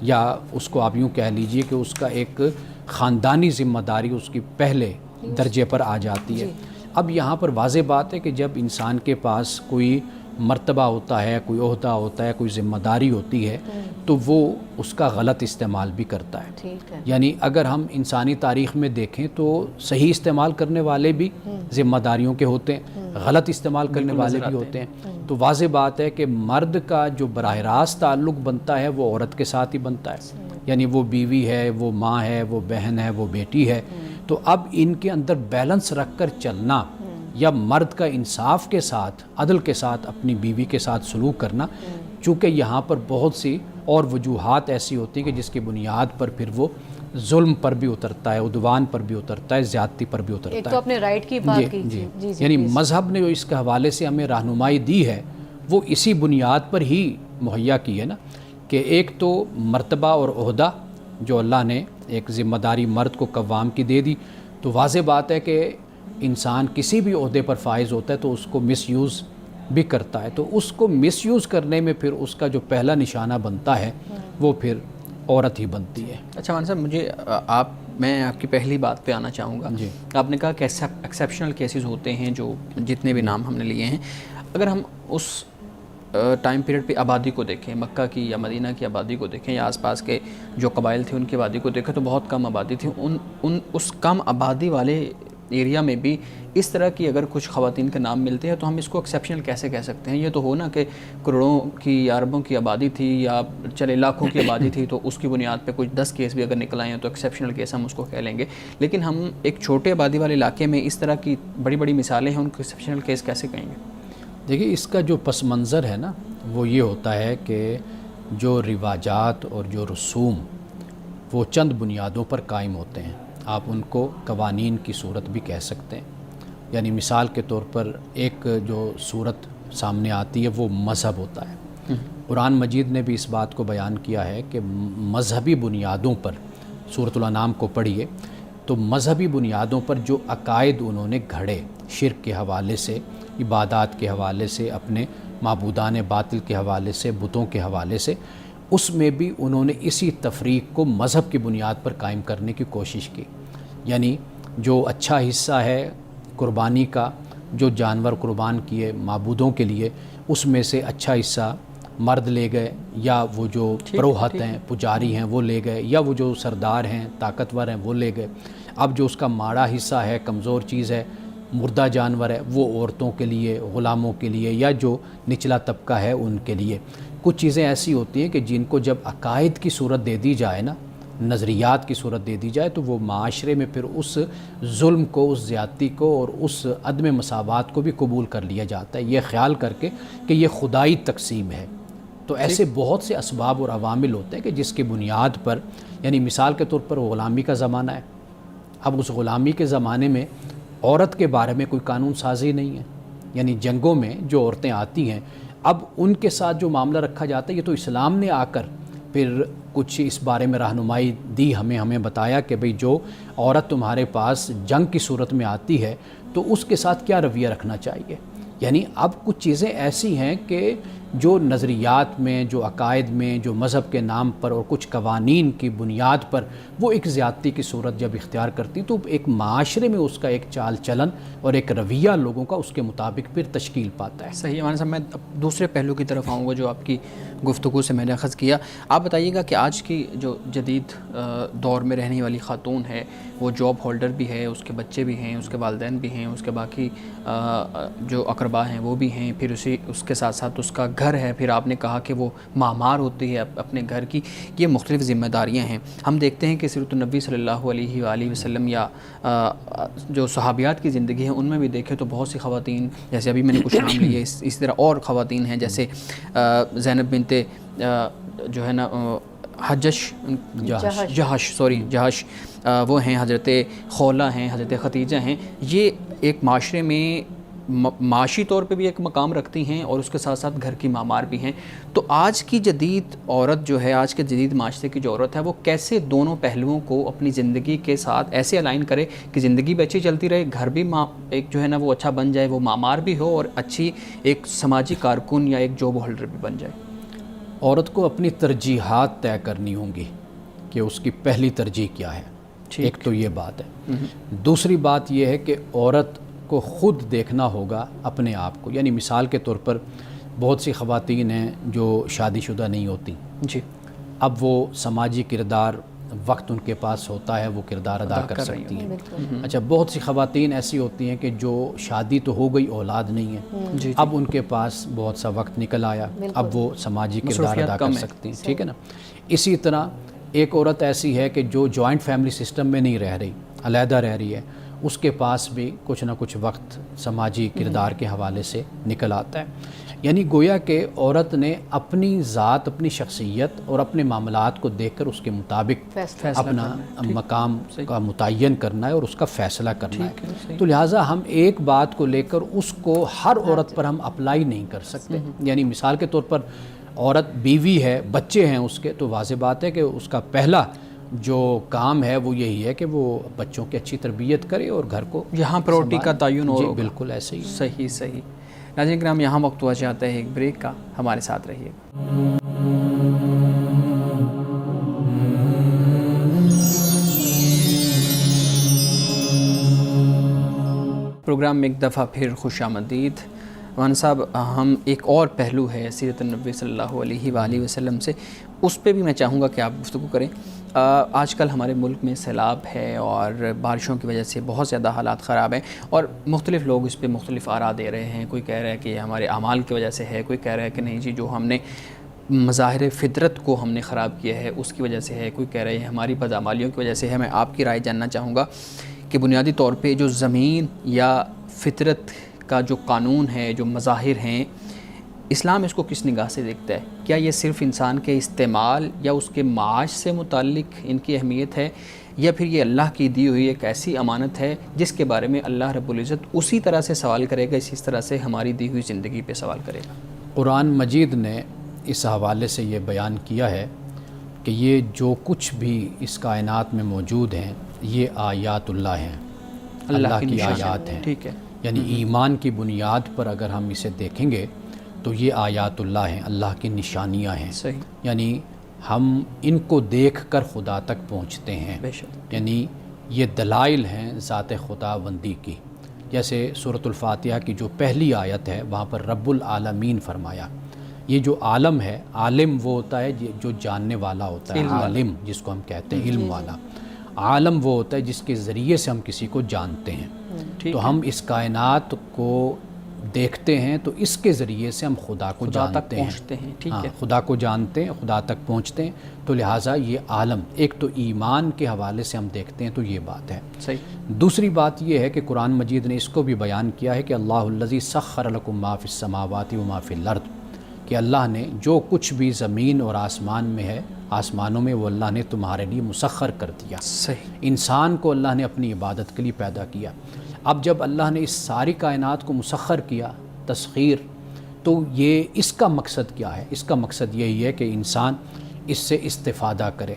یا اس کو آپ یوں کہہ لیجئے کہ اس کا ایک خاندانی ذمہ داری اس کی پہلے درجے پر آ جاتی ہے۔ اب یہاں پر واضح بات ہے کہ جب انسان کے پاس کوئی مرتبہ ہوتا ہے، کوئی عہدہ ہوتا ہے، کوئی ذمہ داری ہوتی ہے، تو وہ اس کا غلط استعمال بھی کرتا ہے۔ یعنی اگر ہم انسانی تاریخ میں دیکھیں تو صحیح استعمال کرنے والے بھی ذمہ داریوں کے ہوتے ہیں، غلط استعمال کرنے والے بھی ہوتے ہیں۔ تو واضح بات ہے کہ مرد کا جو براہ راست تعلق بنتا ہے وہ عورت کے ساتھ ہی بنتا ہے، یعنی وہ بیوی ہے، وہ ماں ہے، وہ بہن ہے، وہ بیٹی ہے۔ تو اب ان کے اندر بیلنس رکھ کر چلنا، یا مرد کا انصاف کے ساتھ، عدل کے ساتھ اپنی بیوی کے ساتھ سلوک کرنا، چونکہ یہاں پر بہت سی اور وجوہات ایسی ہوتی ہیں کہ جس کی بنیاد پر پھر وہ ظلم پر بھی اترتا ہے، عدوان پر بھی اترتا ہے، زیادتی پر بھی اترتا ہے۔ ایک تو اپنے رائٹ کی بات کی، یعنی مذہب نے جو اس کے حوالے سے ہمیں رہنمائی دی ہے وہ اسی بنیاد پر ہی مہیا کی ہے نا، کہ ایک تو مرتبہ اور عہدہ جو اللہ نے ایک ذمہ داری مرد کو قوام کی دے دی، تو واضح بات ہے کہ انسان کسی بھی عہدے پر فائز ہوتا ہے تو اس کو مس یوز بھی کرتا ہے، تو اس کو مس یوز کرنے میں پھر اس کا جو پہلا نشانہ بنتا ہے وہ پھر عورت ہی بنتی ہے۔ اچھا مولانا صاحب، مجھے میں آپ کی پہلی بات پہ آنا چاہوں گا۔ آپ نے کہا کہ ایکسیپشنل کیسز ہوتے ہیں، جو جتنے بھی نام ہم نے لیے ہیں، اگر ہم اس ٹائم پیریڈ پہ آبادی کو دیکھیں، مکہ کی یا مدینہ کی آبادی کو دیکھیں، یا آس پاس کے جو قبائل تھے ان کی آبادی کو دیکھیں، تو بہت کم آبادی تھی۔ اس کم آبادی والے ایریا میں بھی اس طرح کی اگر کچھ خواتین کے نام ملتے ہیں تو ہم اس کو ایکسیپشنل کیسے کہہ سکتے ہیں؟ یہ تو ہو نا کہ کروڑوں کی یا اربوں کی آبادی تھی یا چلے لاکھوں کی آبادی تھی، تو اس کی بنیاد پہ کچھ 10 کیس بھی اگر نکل آئے ہیں تو ایکسیپشنل کیس ہم اس کو کہہ لیں گے۔ لیکن ہم ایک چھوٹے آبادی والے علاقے میں اس طرح کی بڑی بڑی مثالیں ہیں، ان کو ایکسیپشنل کیس کیسے کہیں گے؟ دیکھیے، اس کا جو پس منظر ہے نا وہ یہ ہوتا ہے کہ جو رواجات اور جو رسوم وہ چند بنیادوں پر قائم ہوتے ہیں، آپ ان کو قوانین کی صورت بھی کہہ سکتے ہیں۔ یعنی مثال کے طور پر ایک جو صورت سامنے آتی ہے وہ مذہب ہوتا ہے۔ قرآن مجید نے بھی اس بات کو بیان کیا ہے کہ مذہبی بنیادوں پر، سورۃ الانعام کو پڑھیے تو مذہبی بنیادوں پر جو عقائد انہوں نے گھڑے، شرک کے حوالے سے، عبادات کے حوالے سے، اپنے معبودان باطل کے حوالے سے، بتوں کے حوالے سے، اس میں بھی انہوں نے اسی تفریق کو مذہب کی بنیاد پر قائم کرنے کی کوشش کی۔ یعنی جو اچھا حصہ ہے قربانی کا، جو جانور قربان کیے معبودوں کے لیے، اس میں سے اچھا حصہ مرد لے گئے، یا وہ جو پروہت ہیں، پجاری ہیں وہ لے گئے، یا وہ جو سردار ہیں، طاقتور ہیں وہ لے گئے۔ اب جو اس کا ماڑا حصہ ہے، کمزور چیز ہے، مردہ جانور ہے، وہ عورتوں کے لیے، غلاموں کے لیے، یا جو نچلا طبقہ ہے ان کے لیے۔ کچھ چیزیں ایسی ہوتی ہیں کہ جن کو جب عقائد کی صورت دے دی جائے نا، نظریات کی صورت دے دی جائے، تو وہ معاشرے میں پھر اس ظلم کو، اس زیادتی کو اور اس عدم مساوات کو بھی قبول کر لیا جاتا ہے، یہ خیال کر کے کہ یہ خدائی تقسیم ہے۔ تو ایسے بہت سے اسباب اور عوامل ہوتے ہیں کہ جس کی بنیاد پر، یعنی مثال کے طور پر غلامی کا زمانہ ہے۔ اب اس غلامی کے زمانے میں عورت کے بارے میں کوئی قانون سازی نہیں ہے. یعنی جنگوں میں جو عورتیں آتی ہیں اب ان کے ساتھ جو معاملہ رکھا جاتا ہے یہ تو اسلام نے آ کر پھر کچھ اس بارے میں رہنمائی دی ہمیں بتایا کہ بھئی جو عورت تمہارے پاس جنگ کی صورت میں آتی ہے تو اس کے ساتھ کیا رویہ رکھنا چاہیے. یعنی اب کچھ چیزیں ایسی ہیں کہ جو نظریات میں، جو عقائد میں، جو مذہب کے نام پر اور کچھ قوانین کی بنیاد پر وہ ایک زیادتی کی صورت جب اختیار کرتی تو ایک معاشرے میں اس کا ایک چال چلن اور ایک رویہ لوگوں کا اس کے مطابق پھر تشکیل پاتا ہے. صحیح. ہمارے صاحب میں دوسرے پہلو کی طرف آؤں گا جو آپ کی گفتگو سے میں نے اخذ کیا. آپ بتائیے گا کہ آج کی جو جدید دور میں رہنے والی خاتون ہے وہ جاب ہولڈر بھی ہے، اس کے بچے بھی ہیں، اس کے والدین بھی ہیں، اس کے باقی جو اقربا ہیں وہ بھی ہیں، پھر اس کے ساتھ ساتھ اس کا گھر ہے، پھر آپ نے کہا کہ وہ معمار ہوتی ہے اپنے گھر کی. یہ مختلف ذمہ داریاں ہیں. ہم دیکھتے ہیں کہ سیرت النبی صلی اللہ علیہ وآلہ وسلم یا جو صحابیات کی زندگی ہے ان میں بھی دیکھیں تو بہت سی خواتین، جیسے ابھی میں نے کچھ نام لیے، اس طرح اور خواتین ہیں جیسے زینب بنت جو ہے نا جہش وہ ہیں، حضرت خولہ ہیں، حضرت خدیجہ ہیں. یہ ایک معاشرے میں معاشی طور پہ بھی ایک مقام رکھتی ہیں اور اس کے ساتھ ساتھ گھر کی معمار بھی ہیں. تو آج کی جدید عورت جو ہے، آج کے جدید معاشرے کی جو عورت ہے وہ کیسے دونوں پہلوؤں کو اپنی زندگی کے ساتھ ایسے الائن کرے کہ زندگی بھی اچھی چلتی رہے، گھر بھی ایک جو ہے نا وہ اچھا بن جائے، وہ معمار بھی ہو اور اچھی ایک سماجی کارکن یا ایک جاب ہولڈر بھی بن جائے. عورت کو اپنی ترجیحات طے کرنی ہوں گی کہ اس کی پہلی ترجیح کیا ہے. ایک تو یہ بات ہے. دوسری بات یہ ہے کہ عورت کو خود دیکھنا ہوگا اپنے آپ کو. یعنی مثال کے طور پر بہت سی خواتین ہیں جو شادی شدہ نہیں ہوتی جی، اب وہ سماجی کردار وقت ان کے پاس ہوتا ہے وہ کردار ادا کر سکتی ہیں. اچھا، بہت سی خواتین ایسی ہوتی ہیں کہ جو شادی تو ہو گئی، اولاد نہیں ہے، اب ان کے پاس بہت سا وقت نکل آیا، اب وہ سماجی کردار ادا کر سکتی ہیں. ٹھیک ہے نا. اسی طرح ایک عورت ایسی ہے کہ جو جوائنٹ فیملی سسٹم میں نہیں رہ رہی، علیحدہ رہ رہی ہے، اس کے پاس بھی کچھ نہ کچھ وقت سماجی کردار کے حوالے سے نکل آتا ہے. یعنی گویا کہ عورت نے اپنی ذات، اپنی شخصیت اور اپنے معاملات کو دیکھ کر اس کے مطابق اپنا مقام کا متعین کرنا ہے اور اس کا فیصلہ کرنا ہے. تو لہٰذا ہم ایک بات کو لے کر اس کو ہر عورت پر ہم اپلائی نہیں کر سکتے. یعنی مثال کے طور پر عورت بیوی ہے، بچے ہیں اس کے، تو واضح بات ہے کہ اس کا پہلا جو کام ہے وہ یہی ہے کہ وہ بچوں کی اچھی تربیت کرے اور گھر کو یہاں پراورٹی کا تعین ہو. جی بالکل ایسے ہی. صحیح. ناظرین کرام، یہاں وقت ہوا چاہتا ہے ایک بریک کا، ہمارے ساتھ رہیے. پروگرام میں ایک دفعہ پھر خوش آمدید. مولانا صاحب، ہم ایک اور پہلو ہے سیرت النبی صلی اللہ علیہ وآلہ وسلم سے، اس پہ بھی میں چاہوں گا کہ آپ گفتگو کریں. آج کل ہمارے ملک میں سیلاب ہے اور بارشوں کی وجہ سے بہت زیادہ حالات خراب ہیں اور مختلف لوگ اس پہ مختلف آراء دے رہے ہیں. کوئی کہہ رہا ہے کہ یہ ہمارے اعمال کی وجہ سے ہے، کوئی کہہ رہا ہے کہ نہیں جی جو ہم نے مظاہر فطرت کو ہم نے خراب کیا ہے اس کی وجہ سے ہے، کوئی کہہ رہا ہے ہماری بدعمالیوں کی وجہ سے ہے. میں آپ کی رائے جاننا چاہوں گا کہ بنیادی طور پہ جو زمین یا فطرت کا جو قانون ہے، جو مظاہر ہیں، اسلام اس کو کس نگاہ سے دیکھتا ہے؟ کیا یہ صرف انسان کے استعمال یا اس کے معاش سے متعلق ان کی اہمیت ہے، یا پھر یہ اللہ کی دی ہوئی ایک ایسی امانت ہے جس کے بارے میں اللہ رب العزت اسی طرح سے سوال کرے گا، اسی طرح سے ہماری دی ہوئی زندگی پہ سوال کرے گا؟ قرآن مجید نے اس حوالے سے یہ بیان کیا ہے کہ یہ جو کچھ بھی اس کائنات میں موجود ہیں یہ آیات اللہ ہیں، اللہ کی آیات ہیں. ٹھیک ہے. یعنی ایمان کی بنیاد پر اگر ہم اسے دیکھیں گے تو یہ آیات اللہ ہیں، اللہ کی نشانیاں ہیں. صحیح. یعنی ہم ان کو دیکھ کر خدا تک پہنچتے ہیں. بے شک. یعنی یہ دلائل ہیں ذات خداوندی کی. جیسے سورۃ الفاتحہ کی جو پہلی آیت ہے وہاں پر رب العالمین فرمایا. یہ جو عالم ہے، عالم وہ ہوتا ہے جو جاننے والا ہوتا ہے، عالم جس کو ہم کہتے ہیں علم والا. عالم وہ ہوتا ہے جس کے ذریعے سے ہم کسی کو جانتے ہیں. تو ہم اس کائنات کو دیکھتے ہیں تو اس کے ذریعے سے ہم خدا کو جانتے ہیں. ٹھیک ہے. خدا کو جانتے ہیں، خدا تک پہنچتے ہیں. تو لہٰذا یہ عالم ایک تو ایمان کے حوالے سے ہم دیکھتے ہیں تو یہ بات ہے. صحیح. دوسری بات یہ ہے کہ قرآن مجید نے اس کو بھی بیان کیا ہے کہ اللہ الذی سخر لکم ما فی السماوات و ما فی الارض، کہ اللہ نے جو کچھ بھی زمین اور آسمان میں ہے، آسمانوں میں، وہ اللہ نے تمہارے لیے مسخر کر دیا. صحیح. انسان کو اللہ نے اپنی عبادت کے لیے پیدا کیا. اب جب اللہ نے اس ساری کائنات کو مسخر کیا، تسخیر، تو یہ اس کا مقصد کیا ہے؟ اس کا مقصد یہی ہے کہ انسان اس سے استفادہ کرے،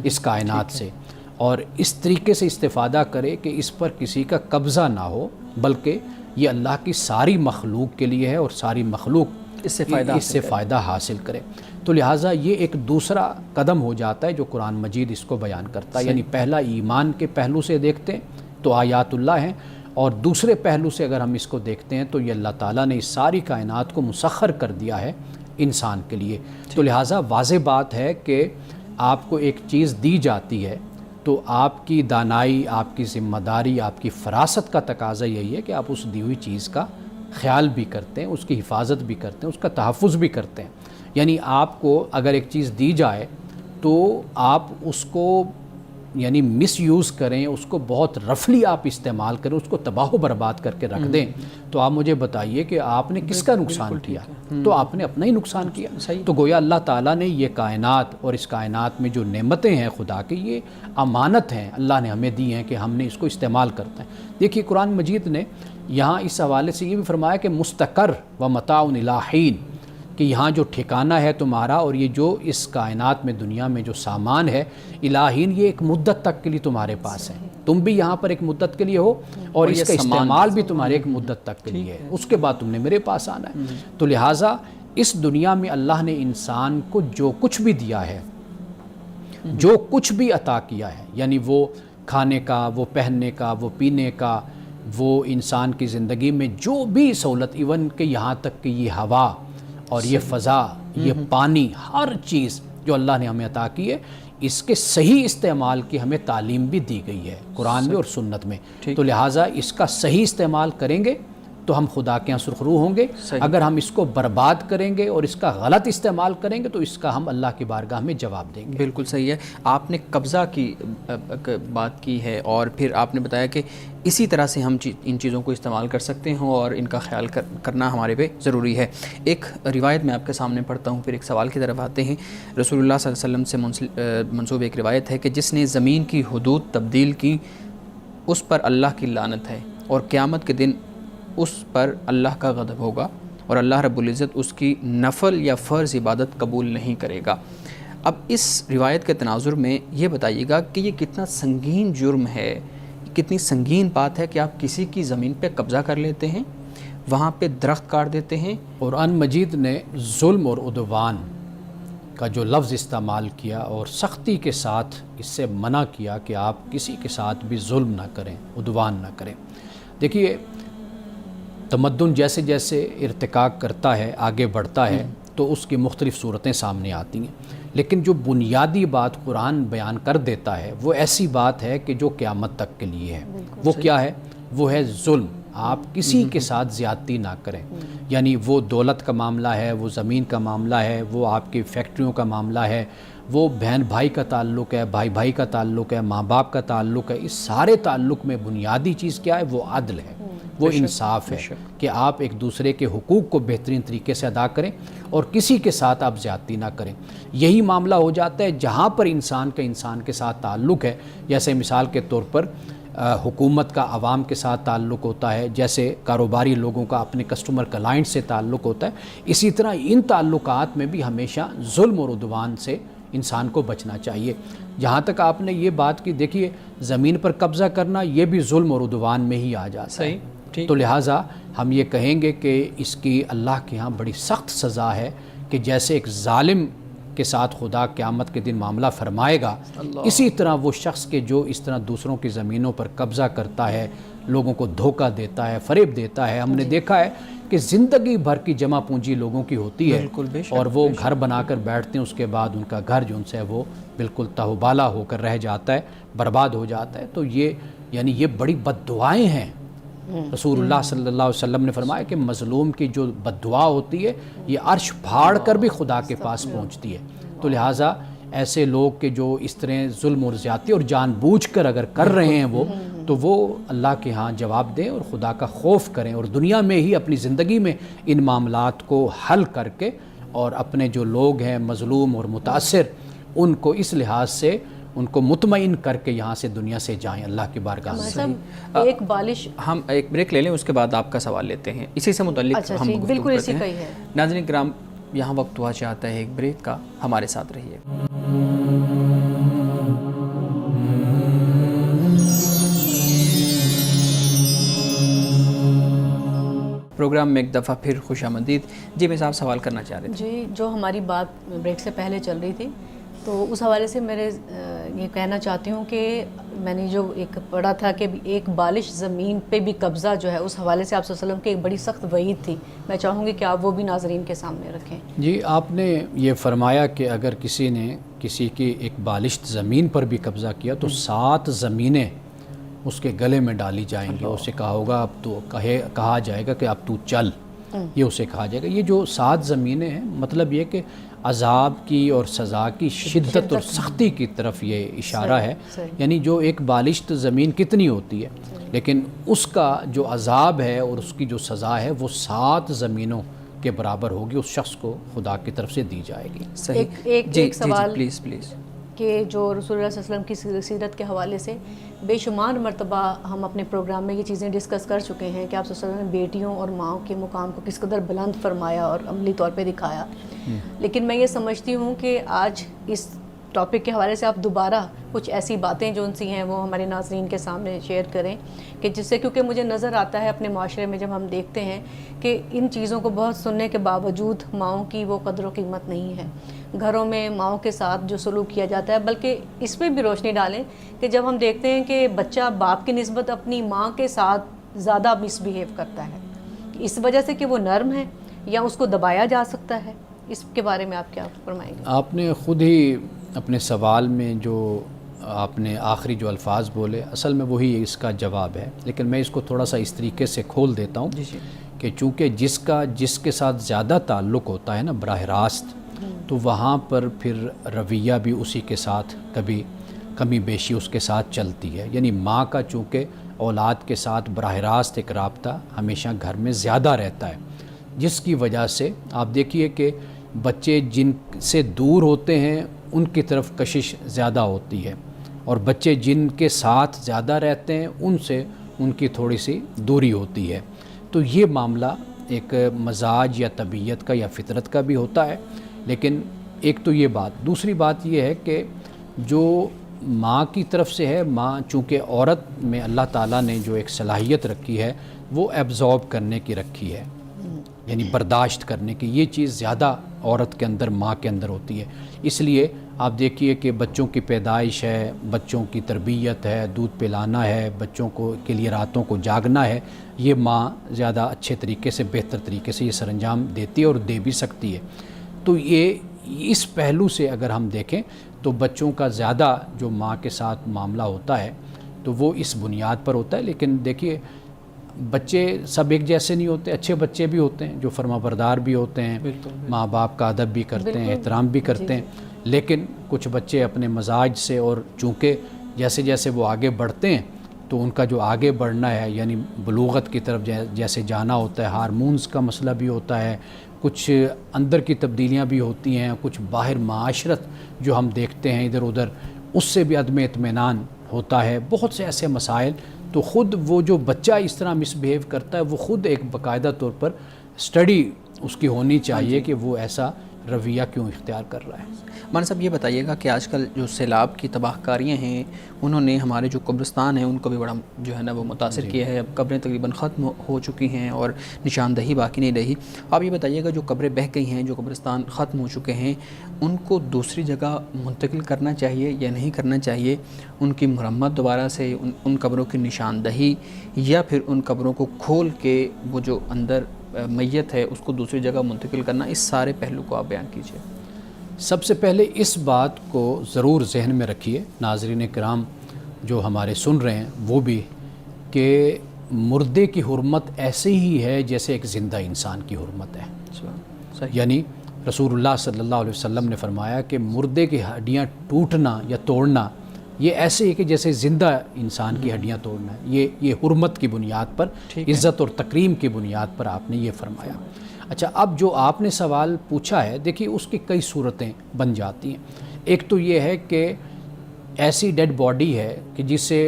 اس کائنات سے، اور اس طریقے سے استفادہ کرے کہ اس پر کسی کا قبضہ نہ ہو، بلکہ یہ اللہ کی ساری مخلوق کے لیے ہے اور ساری مخلوق اس سے فائدہ حاصل کرے۔ تو لہٰذا یہ ایک دوسرا قدم ہو جاتا ہے جو قرآن مجید اس کو بیان کرتا ہے، یعنی پہلا ایمان کے پہلو سے دیکھتے ہیں تو آیات اللہ ہیں، اور دوسرے پہلو سے اگر ہم اس کو دیکھتے ہیں تو یہ اللہ تعالیٰ نے اس ساری کائنات کو مسخر کر دیا ہے انسان کے لیے۔ تو لہٰذا واضح بات ہے کہ آپ کو ایک چیز دی جاتی ہے تو آپ کی دانائی، آپ کی ذمہ داری، آپ کی فراست کا تقاضا یہی ہے کہ آپ اس دی ہوئی چیز کا خیال بھی کرتے ہیں، اس کی حفاظت بھی کرتے ہیں، اس کا تحفظ بھی کرتے ہیں۔ یعنی آپ کو اگر ایک چیز دی جائے تو آپ اس کو یعنی مس یوز کریں، اس کو بہت رفلی آپ استعمال کریں، اس کو تباہ و برباد کر کے رکھ دیں، تو آپ مجھے بتائیے کہ آپ نے کس کا نقصان کیا؟ تو آپ نے اپنا ہی نقصان کیا۔ تو گویا اللہ تعالیٰ نے یہ کائنات اور اس کائنات میں جو نعمتیں ہیں خدا کی، یہ امانت ہیں، اللہ نے ہمیں دی ہیں کہ ہم نے اس کو استعمال کرتا ہے۔ دیکھیے قرآن مجید نے یہاں اس حوالے سے یہ بھی فرمایا کہ مستقر و متاع الی حین، کہ یہاں جو ٹھکانہ ہے تمہارا اور یہ جو اس کائنات میں دنیا میں جو سامان ہے الہین، یہ ایک مدت تک کے لیے تمہارے پاس ہے، تم بھی یہاں پر ایک مدت کے لیے ہو اور اس کا استعمال بھی تمہارے ایک مدت تک کے لیے ہے، اس کے بعد تم نے میرے پاس آنا ہے۔ تو لہٰذا اس دنیا میں اللہ نے انسان کو جو کچھ بھی دیا ہے، جو کچھ بھی عطا کیا ہے، یعنی وہ کھانے کا، وہ پہننے کا، وہ پینے کا، وہ انسان کی زندگی میں جو بھی سہولت، ایون کہ یہاں تک کہ یہ ہوا اور یہ فضا، یہ پانی، ہر چیز جو اللہ نے ہمیں عطا کی ہے، اس کے صحیح استعمال کی ہمیں تعلیم بھی دی گئی ہے قرآن میں اور سنت میں۔ تو لہٰذا اس کا صحیح استعمال کریں گے تو ہم خدا کے یہاں سرخرو ہوں گے، اگر ہم اس کو برباد کریں گے اور اس کا غلط استعمال کریں گے تو اس کا ہم اللہ کی بارگاہ میں جواب دیں گے۔ بالکل صحیح ہے۔ آپ نے قبضہ کی بات کی ہے اور پھر آپ نے بتایا کہ اسی طرح سے ہم ان چیزوں کو استعمال کر سکتے ہیں اور ان کا خیال کرنا ہمارے پہ ضروری ہے۔ ایک روایت میں آپ کے سامنے پڑھتا ہوں، پھر ایک سوال کی طرف آتے ہیں۔ رسول اللہ صلی اللہ علیہ وسلم سے منسوب ایک روایت ہے کہ جس نے زمین کی حدود تبدیل کی اس پر اللہ کی لعنت ہے، اور قیامت کے دن اس پر اللہ کا غضب ہوگا اور اللہ رب العزت اس کی نفل یا فرض عبادت قبول نہیں کرے گا۔ اب اس روایت کے تناظر میں یہ بتائیے گا کہ یہ کتنا سنگین جرم ہے، کتنی سنگین بات ہے کہ آپ کسی کی زمین پہ قبضہ کر لیتے ہیں، وہاں پہ درخت کاٹ دیتے ہیں۔ قرآن مجید نے ظلم اور عدوان کا جو لفظ استعمال کیا اور سختی کے ساتھ اس سے منع کیا کہ آپ کسی کے ساتھ بھی ظلم نہ کریں، عدوان نہ کریں۔ دیکھیے تمدن جیسے جیسے ارتقا کرتا ہے، آگے بڑھتا ہے، تو اس کی مختلف صورتیں سامنے آتی ہیں، لیکن جو بنیادی بات قرآن بیان کر دیتا ہے وہ ایسی بات ہے کہ جو قیامت تک کے لیے ہے۔ وہ کیا ہے؟ وہ ہے ظلم۔ آپ کسی کے ساتھ زیادتی نہ کریں، یعنی وہ دولت کا معاملہ ہے، وہ زمین کا معاملہ ہے، وہ آپ کی فیکٹریوں کا معاملہ ہے، وہ بہن بھائی کا تعلق ہے، بھائی بھائی کا تعلق ہے، ماں باپ کا تعلق ہے، اس سارے تعلق میں بنیادی چیز کیا ہے؟ وہ عدل ہے، وہ انصاف ہے کہ آپ ایک دوسرے کے حقوق کو بہترین طریقے سے ادا کریں اور کسی کے ساتھ آپ زیادتی نہ کریں۔ یہی معاملہ ہو جاتا ہے جہاں پر انسان کا انسان کے ساتھ تعلق ہے، جیسے مثال کے طور پر حکومت کا عوام کے ساتھ تعلق ہوتا ہے، جیسے کاروباری لوگوں کا اپنے کسٹمر کلائنٹ سے تعلق ہوتا ہے، اسی طرح ان تعلقات میں بھی ہمیشہ ظلم اور عدوان سے انسان کو بچنا چاہیے۔ جہاں تک آپ نے یہ بات کی، دیکھیے زمین پر قبضہ کرنا یہ بھی ظلم اور عدوان میں ہی آ جاتا ہے۔ تو لہٰذا ہم یہ کہیں گے کہ اس کی اللہ کے ہاں بڑی سخت سزا ہے کہ جیسے ایک ظالم کے ساتھ خدا قیامت کے دن معاملہ فرمائے گا، اسی طرح وہ شخص کے جو اس طرح دوسروں کی زمینوں پر قبضہ کرتا ہے، لوگوں کو دھوکہ دیتا ہے، فریب دیتا ہے۔ ہم نے دیکھا ہے کہ زندگی بھر کی جمع پونجی لوگوں کی ہوتی ہے اور وہ گھر بنا کر بیٹھتے ہیں، اس کے بعد ان کا گھر جو ان سے وہ بالکل تہوبالا ہو کر رہ جاتا ہے، برباد ہو جاتا ہے۔ تو یہ یعنی یہ بڑی بد دعائیں ہیں۔ رسول اللہ صلی اللہ علیہ وسلم نے فرمایا کہ مظلوم کی جو بد دعا ہوتی ہے یہ عرش پھاڑ کر بھی خدا کے پاس پہنچتی ہے۔ تو لہٰذا ایسے لوگ کہ جو اس طرح ظلم اور زیادتی اور جان بوجھ کر اگر کر رہے ہیں تو وہ اللہ کے ہاں جواب دیں اور خدا کا خوف کریں اور دنیا میں ہی اپنی زندگی میں ان معاملات کو حل کر کے اور اپنے جو لوگ ہیں مظلوم اور متاثر ان کو اس لحاظ سے ان کو مطمئن کر کے یہاں سے دنیا سے جائیں اللہ کی بارگاہ میں۔ صاحب ایک بالش، ہم ایک بریک لے لیں، اس کے بعد آپ کا سوال لیتے ہیں، اسی سے متعلق ہم گفتگو بالکل اسی کرتے کا ہیں۔ ہی ہے۔ ناظرین کرام، یہاں وقت ہوا چاہتا ہے ایک بریک کا، ہمارے ساتھ رہیے۔ پروگرام میں ایک دفعہ پھر خوش آمدید۔ جی میں صاحب سوال کرنا چاہ رہے تھے۔ جی، جو ہماری بات بریک سے پہلے چل رہی تھی، تو اس حوالے سے میرے یہ کہنا چاہتی ہوں کہ میں نے جو ایک پڑھا تھا کہ ایک بالش زمین پہ بھی قبضہ جو ہے، اس حوالے سے آپ صلی اللہ علیہ وسلم کی ایک بڑی سخت وعید تھی، میں چاہوں گی کہ آپ وہ بھی ناظرین کے سامنے رکھیں۔ جی، آپ نے یہ فرمایا کہ اگر کسی نے کسی کی ایک بالشت زمین پر بھی قبضہ کیا تو 7 زمینیں اس کے گلے میں ڈالی جائیں گی، اسے کہا ہوگا اب تو کہا جائے گا کہ اب تو چل، یہ اسے کہا جائے گا۔ یہ جو 7 زمینیں ہیں، مطلب یہ کہ عذاب کی اور سزا کی شدت اور سختی کی طرف یہ اشارہ ہے۔ یعنی جو ایک بالشت زمین کتنی ہوتی ہے، لیکن اس کا جو عذاب ہے اور اس کی جو سزا ہے وہ 7 زمینوں کے برابر ہوگی، اس شخص کو خدا کی طرف سے دی جائے گی۔ صحیح۔ ایک سوال پلیز کہ جو رسول اللہ صلی اللہ علیہ وسلم کی سیرت کے حوالے سے بے شمار مرتبہ ہم اپنے پروگرام میں یہ چیزیں ڈسکس کر چکے ہیں کہ آپ صلی اللہ علیہ وسلم نے بیٹیوں اور ماؤں کے مقام کو کس قدر بلند فرمایا اور عملی طور پہ دکھایا، لیکن میں یہ سمجھتی ہوں کہ آج اس ٹاپک کے حوالے سے آپ دوبارہ کچھ ایسی باتیں جو ان سی ہیں وہ ہمارے ناظرین کے سامنے شیئر کریں، کہ جس سے، کیونکہ مجھے نظر آتا ہے اپنے معاشرے میں جب ہم دیکھتے ہیں کہ ان چیزوں کو بہت سننے کے باوجود ماؤں کی وہ قدر و قیمت نہیں ہے، گھروں میں ماؤں کے ساتھ جو سلوک کیا جاتا ہے، بلکہ اس پہ بھی روشنی ڈالیں کہ جب ہم دیکھتے ہیں کہ بچہ باپ کی نسبت اپنی ماں کے ساتھ زیادہ مس بیہیو کرتا ہے، اس وجہ سے کہ وہ نرم ہے یا اس کو دبایا جا سکتا ہے، اس کے بارے میں آپ کیا فرمائیں گے؟ آپ نے خود ہی اپنے سوال میں جو آپ نے آخری جو الفاظ بولے، اصل میں وہی اس کا جواب ہے، لیکن میں اس کو تھوڑا سا اس طریقے سے کھول دیتا ہوں کہ چونکہ جس کے ساتھ زیادہ تعلق ہوتا ہے نا براہ راست، تو وہاں پر پھر رویہ بھی اسی کے ساتھ کبھی کمی بیشی اس کے ساتھ چلتی ہے۔ یعنی ماں کا چونکہ اولاد کے ساتھ براہ راست ایک رابطہ ہمیشہ گھر میں زیادہ رہتا ہے، جس کی وجہ سے آپ دیکھیے کہ بچے جن سے دور ہوتے ہیں ان کی طرف کشش زیادہ ہوتی ہے، اور بچے جن کے ساتھ زیادہ رہتے ہیں ان سے ان کی تھوڑی سی دوری ہوتی ہے۔ تو یہ معاملہ ایک مزاج یا طبیعت کا یا فطرت کا بھی ہوتا ہے، لیکن ایک تو یہ بات، دوسری بات یہ ہے کہ جو ماں کی طرف سے ہے، ماں چونکہ عورت میں اللہ تعالیٰ نے جو ایک صلاحیت رکھی ہے وہ ایبزارب کرنے کی رکھی ہے، یعنی برداشت کرنے کی، یہ چیز زیادہ عورت کے اندر، ماں کے اندر ہوتی ہے۔ اس لیے آپ دیکھیے کہ بچوں کی پیدائش ہے، بچوں کی تربیت ہے، دودھ پلانا ہے، بچوں کو کے لیے راتوں کو جاگنا ہے، یہ ماں زیادہ اچھے طریقے سے، بہتر طریقے سے یہ سر انجام دیتی ہے اور دے بھی سکتی ہے۔ تو یہ اس پہلو سے اگر ہم دیکھیں تو بچوں کا زیادہ جو ماں کے ساتھ معاملہ ہوتا ہے تو وہ اس بنیاد پر ہوتا ہے۔ لیکن دیکھیے بچے سب ایک جیسے نہیں ہوتے، اچھے بچے بھی ہوتے ہیں جو فرما بردار بھی ہوتے ہیں، ماں باپ کا ادب بھی کرتے ہیں، احترام بھی کرتے ہیں، لیکن کچھ بچے اپنے مزاج سے، اور چونکہ جیسے جیسے وہ آگے بڑھتے ہیں تو ان کا جو آگے بڑھنا ہے یعنی بلوغت کی طرف جیسے جانا ہوتا ہے، ہارمونز کا مسئلہ بھی ہوتا ہے، کچھ اندر کی تبدیلیاں بھی ہوتی ہیں، کچھ باہر معاشرت جو ہم دیکھتے ہیں ادھر ادھر اس سے بھی عدم اطمینان ہوتا ہے، بہت سے ایسے مسائل۔ تو خود وہ جو بچہ اس طرح مس بیہیو کرتا ہے وہ خود ایک باقاعدہ طور پر اسٹڈی اس کی ہونی چاہیے کہ وہ ایسا رویہ کیوں اختیار کر رہا ہے۔ مولانا صاحب یہ بتائیے گا کہ آج کل جو سیلاب کی تباہ کاریاں ہیں انہوں نے ہمارے جو قبرستان ہیں ان کو بھی بڑا جو ہے نا وہ متاثر کیا ہے، اب قبریں تقریباً ختم ہو چکی ہیں اور نشاندہی باقی نہیں رہی۔ آپ یہ بتائیے گا جو قبریں بہہ گئی ہیں، جو قبرستان ختم ہو چکے ہیں، ان کو دوسری جگہ منتقل کرنا چاہیے یا نہیں کرنا چاہیے؟ ان کی مرمت دوبارہ سے، ان قبروں کی نشاندہی، یا پھر ان قبروں کو کھول کے وہ جو اندر میت ہے اس کو دوسری جگہ منتقل کرنا، اس سارے پہلو کو آپ بیان کیجیے۔ سب سے پہلے اس بات کو ضرور ذہن میں رکھیے ناظرین کرام جو ہمارے سن رہے ہیں وہ بھی، کہ مردے کی حرمت ایسے ہی ہے جیسے ایک زندہ انسان کی حرمت ہے۔ یعنی رسول اللہ صلی اللہ علیہ وسلم نے فرمایا کہ مردے کی ہڈیاں ٹوٹنا یا توڑنا یہ ایسے ہی کہ جیسے زندہ انسان کی ہڈیاں توڑنا ہے، یہ حرمت کی بنیاد پر، عزت اور تکریم کی بنیاد پر آپ نے یہ فرمایا۔ اچھا، اب جو آپ نے سوال پوچھا ہے، دیکھیے اس کی کئی صورتیں بن جاتی ہیں۔ ایک تو یہ ہے کہ ایسی ڈیڈ باڈی ہے کہ جسے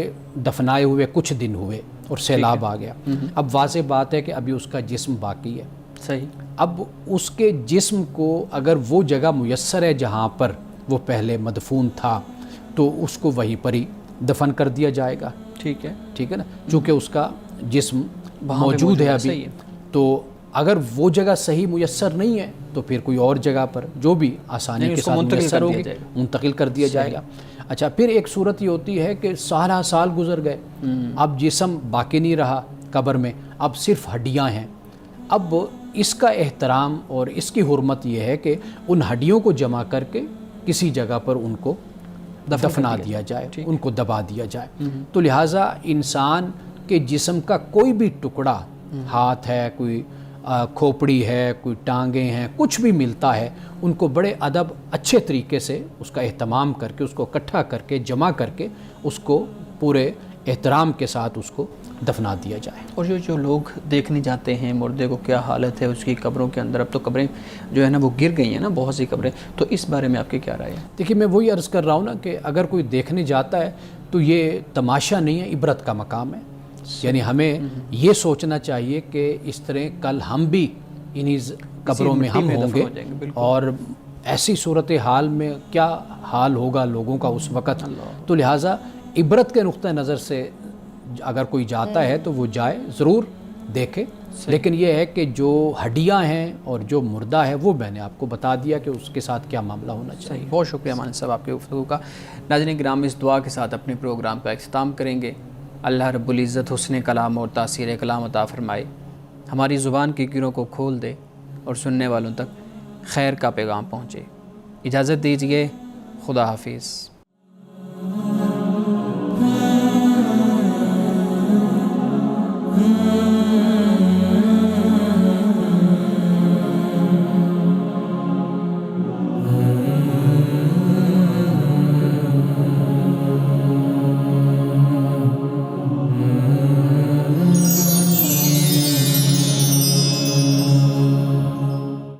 دفنائے ہوئے کچھ دن ہوئے اور سیلاب آ گیا. اب واضح بات ہے کہ ابھی اس کا جسم باقی ہے. صحیح. اب اس کے جسم کو اگر وہ جگہ میسر ہے جہاں پر وہ پہلے مدفون تھا تو اس کو وہیں پر ہی دفن کر دیا جائے گا. ٹھیک ہے. ٹھیک ہے نا, چونکہ اس کا جسم موجود ہے ابھی. تو اگر وہ جگہ صحیح میسر نہیں ہے تو پھر کوئی اور جگہ پر جو بھی آسانی کے ساتھ میسر ہوگی منتقل کر دیا جائے گا. اچھا, پھر ایک صورت یہ ہوتی ہے کہ سالہ سال گزر گئے, اب جسم باقی نہیں رہا قبر میں, اب صرف ہڈیاں ہیں. اب اس کا احترام اور اس کی حرمت یہ ہے کہ ان ہڈیوں کو جمع کر کے کسی جگہ پر ان کو دفنا دیا جائے, ان کو دبا دیا جائے. تو لہٰذا انسان کے جسم کا کوئی بھی ٹکڑا, ہاتھ ہے, کوئی کھوپڑی ہے, کوئی ٹانگیں ہیں, کچھ بھی ملتا ہے, ان کو بڑے ادب اچھے طریقے سے اس کا اہتمام کر کے, اس کو اکٹھا کر کے, جمع کر کے اس کو پورے احترام کے ساتھ اس کو دفنا دیا جائے. اور جو لوگ دیکھنے جاتے ہیں مردے کو کیا حالت ہے اس کی قبروں کے اندر, اب تو قبریں جو ہے نا وہ گر گئی ہیں نا, بہت سی قبریں, تو اس بارے میں آپ کی کیا رائے ہے؟ دیکھیے, میں وہی عرض کر رہا ہوں نا کہ اگر کوئی دیکھنے جاتا ہے تو یہ تماشا نہیں ہے, عبرت کا مقام ہے. یعنی ہمیں یہ سوچنا چاہیے کہ اس طرح کل ہم بھی انہی قبروں میں ہم ہوں گے, اور ایسی صورتحال میں کیا حال ہوگا لوگوں کا اس وقت. تو لہٰذا عبرت کے نقطہ نظر سے اگر کوئی جاتا ہے تو وہ جائے, ضرور دیکھے. لیکن یہ ہے کہ جو ہڈیاں ہیں اور جو مردہ ہے وہ میں نے آپ کو بتا دیا کہ اس کے ساتھ کیا معاملہ ہونا چاہیے. بہت شکریہ مانند صاحب آپ کے گفتگو کا. ناظرین کرام, اس دعا کے ساتھ اپنے پروگرام کا اختتام کریں گے. اللہ رب العزت حسن کلام اور تاثیر کلام عطا فرمائے, ہماری زبان کی گروں کو کھول دے اور سننے والوں تک خیر کا پیغام پہنچے. اجازت دیجیے, خدا حافظ.